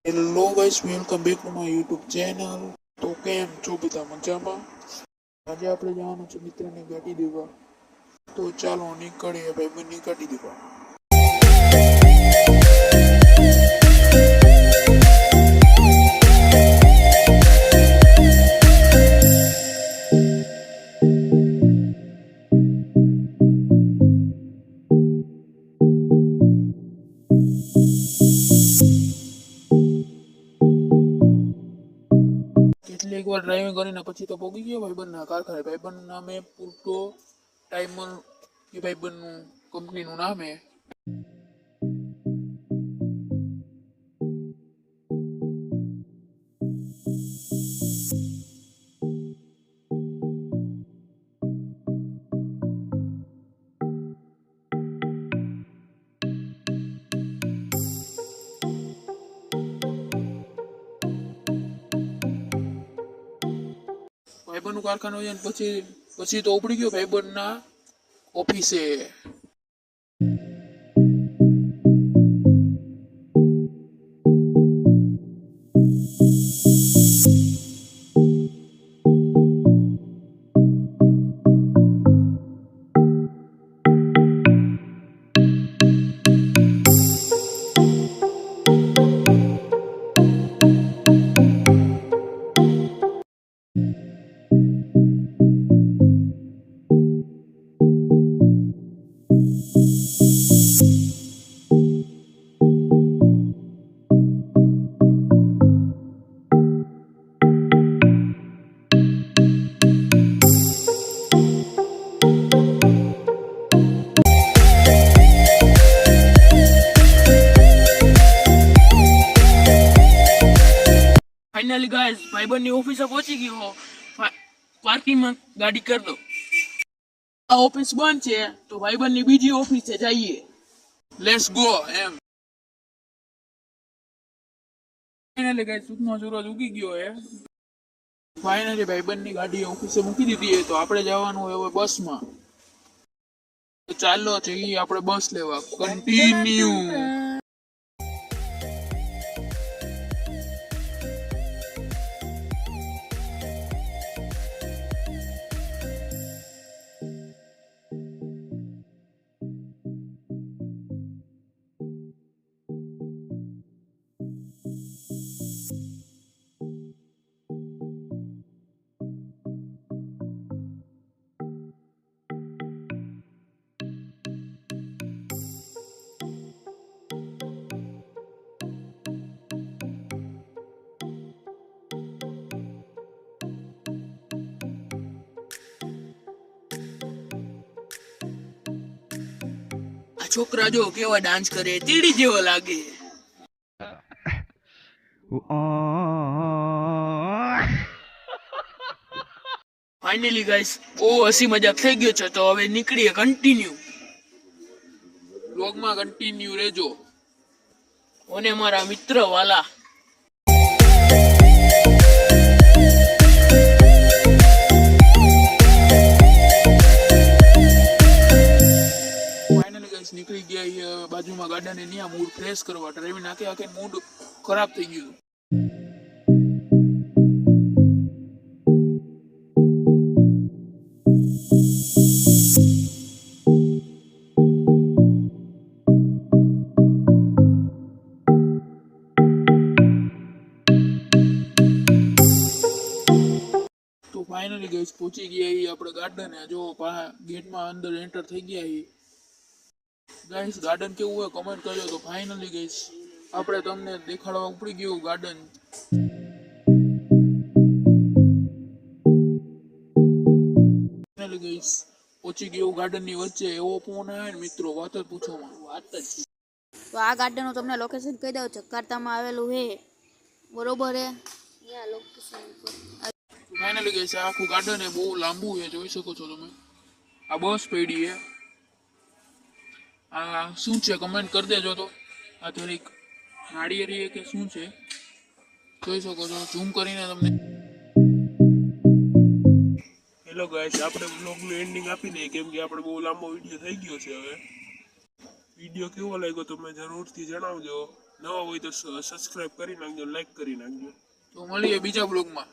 Hello guys, welcome back to my YouTube channel. તો કેમ છો બધા મજામાં? આજે આપણે જવાનું છે મિત્રની ગાડી દેવા. તો ચાલો નીકળીએ ભાઈબંધની ગાડી દેવા. કેટલીક વાર ડ્રાઇવિંગ કરીને પછી તો પહોંચી ગયો ભાઈબંધના કારખાને. ભાઈબંધનું નામે પૂરતો ટાઈમર એ ભાઈબંધનું કંપનીનું નામ હે. ભાઈબંધનું કારખાનું છે ને પછી તો ઉપડી ગયો ભાઈબંધના ઓફિસે. ફાઇનલી ગાઈસ, ભાઈબંધની ઓફિસે પહોંચી ગયો. પાર્કિંગમાં ગાડી કરી દો. આ ઓફિસ બંધ છે તો ભાઈબંધની બીજી ઓફિસે જઈએ. લેટ્સ ગો એમ. ફાઇનલી ગાઈસ, સુખનો સૂરજ ઉગી ગયો હે. ફાઇનલી ભાઈબંધની ગાડી ઓફિસે મૂકી દીધી હે તો આપણે જવાનું હોય હવે બસમાં. તો ચાલો જઈએ આપણે બસ લેવા. કન્ટિન્યુ. છોકરા જો કેવા ડાન્સ કરે, તીડી જેવો લાગે. ફાઇનલી ગાઈસ, બહુ હસી મજાક થઈ ગયો છે તો હવે નીકળીએ. કન્ટિન્યુ વ્લોગમાં કન્ટિન્યુ રહેજો. અને મારા મિત્ર વાલા. નીકળી ગયા બાજુમાં ગાર્ડન ત્યાં મૂડ ફ્રેશ કરવા. ડ્રાઈવિંગ આખે મૂડ ખરાબ થઈ ગયું. તો ફાઇનલી ગઈશ પહોંચી ગયા આપણે ગાર્ડન. જો ગેટમાં અંદર એન્ટર થઈ ગયા. ગાઈસ, ગાર્ડન કેવું હોય કમેન્ટ કરજો. તો ફાઇનલી ગાઈસ, આપણે તમને દેખાડવા ઉપડી ગયું ગાર્ડન. ફાઇનલી ગાઈસ, પહોંચી ગયું ગાર્ડન ની વચ્ચે. એવો ફોન આવે ને મિત્રો, વાત જ પૂછવામાં. વાત જ. તો આ ગાર્ડન નું તમને લોકેશન કહી દઉં. જકાર્તામાં આવેલું હે, બરોબર હે. યા લોકેશન પર ફાઇનલી ગાઈસ, આખું ગાર્ડન હે, બહુ લાંબુ છે, જોઈ શકો છો તમે. આ બસ પડી હે. આ શું છે કમેન્ટ કરી દેજો. તો આ થોડીક નાળિયેરી કે શું છે જોઈ શકો છો. ઝૂમ કરીને તમને. હેલો ગાઈસ, આપણે વ્લોગનું એન્ડિંગ આપી દઈએ કેમ કે આપણે બહુ લાંબો વિડીયો થઈ ગયો છે. હવે વિડીયો કેવો લાગ્યો તમે જરૂરથી જણાવજો. નવા હોય તો સબસ્ક્રાઇબ કરી નાખજો, લાઈક કરી નાખજો. તો મળીએ બીજા બ્લોગમાં.